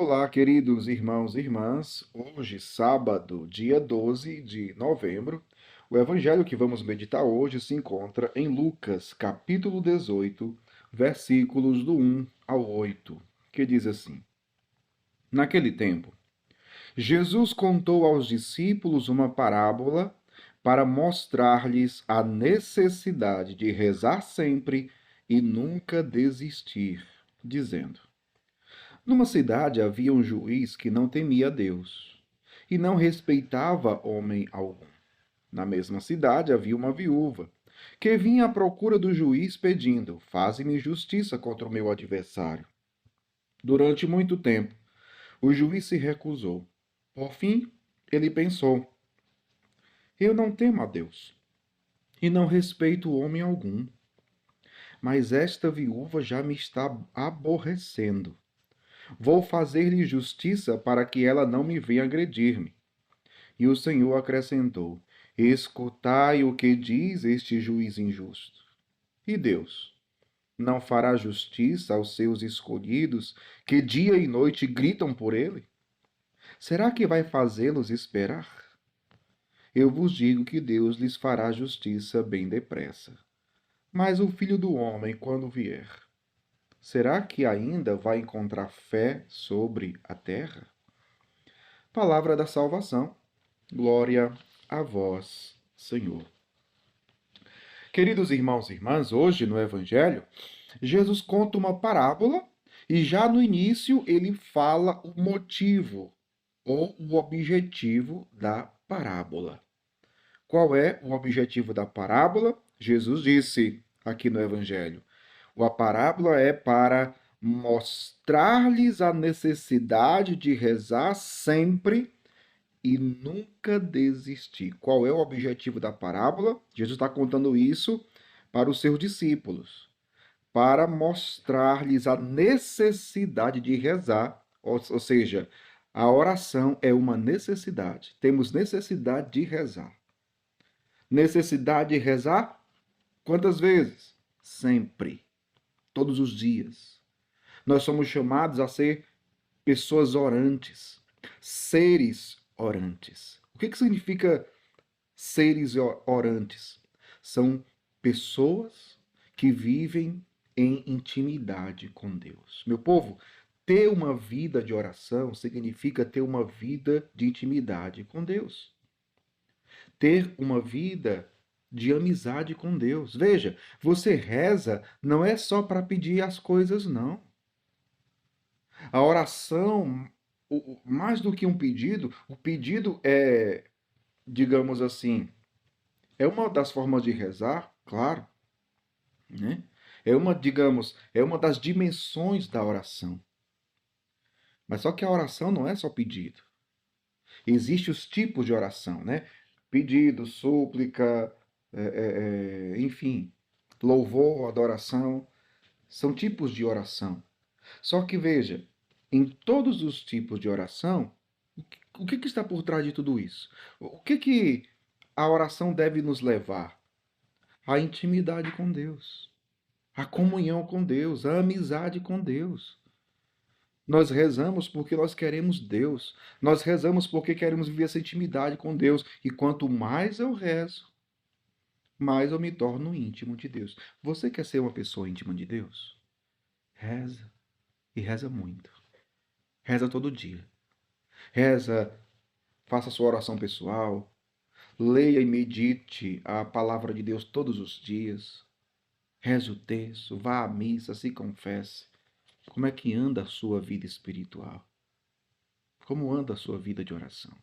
Olá, queridos irmãos e irmãs. Hoje, sábado, dia 12 de novembro, o evangelho que vamos meditar hoje se encontra em Lucas, capítulo 18, versículos do 1 ao 8, que diz assim: Naquele tempo, Jesus contou aos discípulos uma parábola para mostrar-lhes a necessidade de rezar sempre e nunca desistir, dizendo: Numa cidade havia um juiz que não temia Deus e não respeitava homem algum. Na mesma cidade havia uma viúva que vinha à procura do juiz pedindo: Faze-me justiça contra o meu adversário. Durante muito tempo, o juiz se recusou. Por fim, ele pensou: Eu não temo a Deus e não respeito homem algum, mas esta viúva já me está aborrecendo. Vou fazer-lhe justiça para que ela não me venha agredir-me. E o Senhor acrescentou: Escutai o que diz este juiz injusto. E Deus não fará justiça aos seus escolhidos, que dia e noite gritam por ele? Será que vai fazê-los esperar? Eu vos digo que Deus lhes fará justiça bem depressa. Mas o filho do homem, quando vier, será que ainda vai encontrar fé sobre a terra? Palavra da salvação. Glória a vós, Senhor. Queridos irmãos e irmãs, hoje no Evangelho, Jesus conta uma parábola e já no início ele fala o motivo ou o objetivo da parábola. Qual é o objetivo da parábola? Jesus disse aqui no Evangelho: a parábola é para mostrar-lhes a necessidade de rezar sempre e nunca desistir. Qual é o objetivo da parábola? Jesus está contando isso para os seus discípulos, para mostrar-lhes a necessidade de rezar, ou seja, a oração é uma necessidade. Temos necessidade de rezar. Necessidade de rezar quantas vezes? Sempre, todos os dias. Nós somos chamados a ser pessoas orantes, seres orantes. O que significa seres orantes? São pessoas que vivem em intimidade com Deus. Meu povo, ter uma vida de oração significa ter uma vida de intimidade com Deus. Ter uma vida de amizade com Deus. Veja, você reza não é só para pedir as coisas, não. A oração, mais do que um pedido, o pedido é, digamos assim, é uma das formas de rezar, claro, né? É uma, digamos, é uma das dimensões da oração. Mas só que a oração não é só pedido. Existem os tipos de oração, né? Pedido, súplica, enfim, louvor, adoração, são tipos de oração. Só que veja, em todos os tipos de oração, o que está por trás de tudo isso? O que a oração deve nos levar? A intimidade com Deus, a comunhão com Deus, a amizade com Deus. Nós rezamos porque nós queremos Deus. Nós rezamos porque queremos viver essa intimidade com Deus. E quanto mais eu rezo, mais eu me torno íntimo de Deus. Você quer ser uma pessoa íntima de Deus? Reza. E reza muito. Reza todo dia. Reza, faça sua oração pessoal. Leia e medite a palavra de Deus todos os dias. Reze o texto, vá à missa, se confesse. Como é que anda a sua vida espiritual? Como anda a sua vida de oração?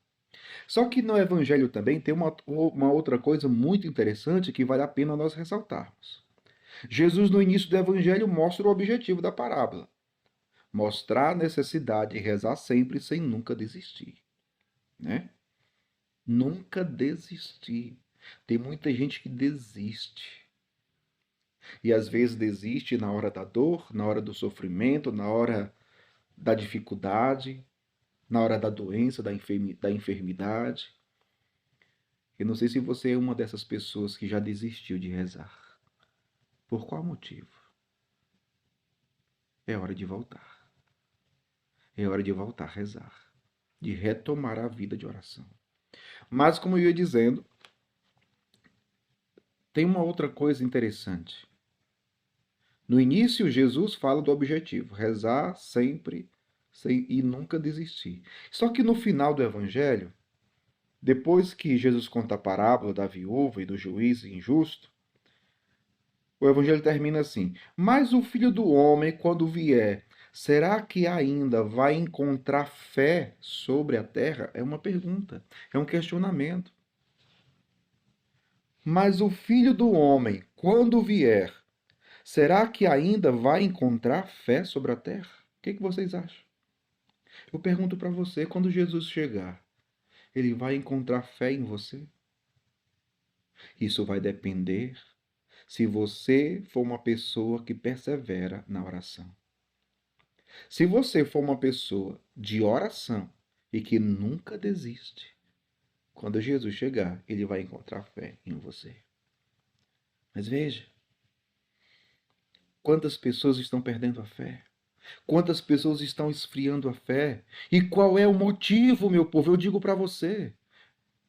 Só que no Evangelho também tem uma outra coisa muito interessante que vale a pena nós ressaltarmos. Jesus, no início do Evangelho, mostra o objetivo da parábola: mostrar a necessidade de rezar sempre sem nunca desistir. Né? Nunca desistir. Tem muita gente que desiste. E às vezes desiste na hora da dor, na hora do sofrimento, na hora da dificuldade, na hora da doença, da enfermidade. Eu não sei se você é uma dessas pessoas que já desistiu de rezar. Por qual motivo? É hora de voltar. é hora de voltar a rezar, de retomar a vida de oração. Mas, como eu ia dizendo, tem uma outra coisa interessante. No início, Jesus fala do objetivo: rezar sempre e nunca desistir. Só que no final do Evangelho, depois que Jesus conta a parábola da viúva e do juiz injusto, o Evangelho termina assim: Mas o Filho do Homem, quando vier, será que ainda vai encontrar fé sobre a terra? É uma pergunta, é um questionamento. Mas o Filho do Homem, quando vier, será que ainda vai encontrar fé sobre a terra? O que vocês acham? Eu pergunto para você, quando Jesus chegar, ele vai encontrar fé em você? Isso vai depender se você for uma pessoa que persevera na oração. Se você for uma pessoa de oração e que nunca desiste, quando Jesus chegar, ele vai encontrar fé em você. Mas veja, quantas pessoas estão perdendo a fé? Quantas pessoas estão esfriando a fé? E qual é o motivo, meu povo? Eu digo para você.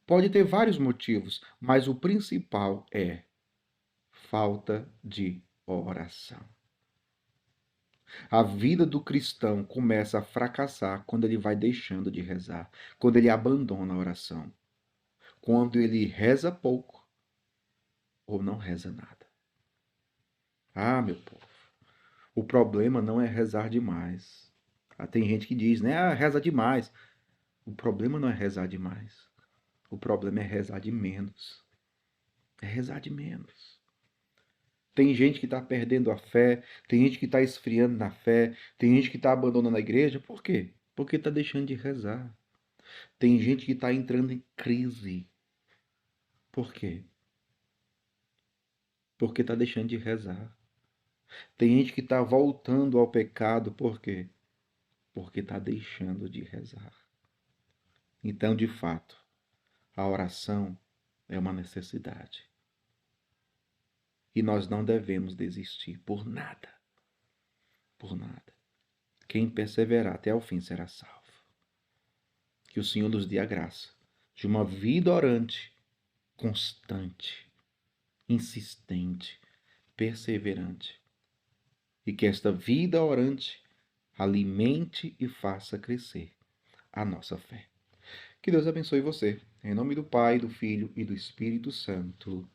Pode ter vários motivos, mas o principal é falta de oração. A vida do cristão começa a fracassar quando ele vai deixando de rezar, quando ele abandona a oração, quando ele reza pouco ou não reza nada. Ah, meu povo, o problema não é rezar demais. Tem gente que diz, né? Ah, reza demais. O problema não é rezar demais. O problema é rezar de menos. É rezar de menos. Tem gente que está perdendo a fé, tem gente que está esfriando na fé, tem gente que está abandonando a igreja. Por quê? Porque está deixando de rezar. Tem gente que está entrando em crise. Por quê? Porque está deixando de rezar. Tem gente que está voltando ao pecado. Por quê? Porque está deixando de rezar. Então, de fato, a oração é uma necessidade. E nós não devemos desistir por nada. Por nada. Quem perseverar até o fim será salvo. Que o Senhor nos dê a graça de uma vida orante, constante, insistente, perseverante. E que esta vida orante alimente e faça crescer a nossa fé. Que Deus abençoe você. Em nome do Pai, do Filho e do Espírito Santo.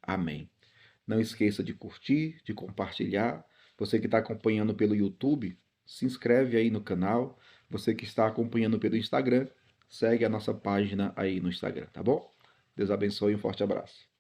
Amém. Não esqueça de curtir, de compartilhar. Você que está acompanhando pelo YouTube, se inscreve aí no canal. Você que está acompanhando pelo Instagram, segue a nossa página aí no Instagram, tá bom? Deus abençoe e um forte abraço.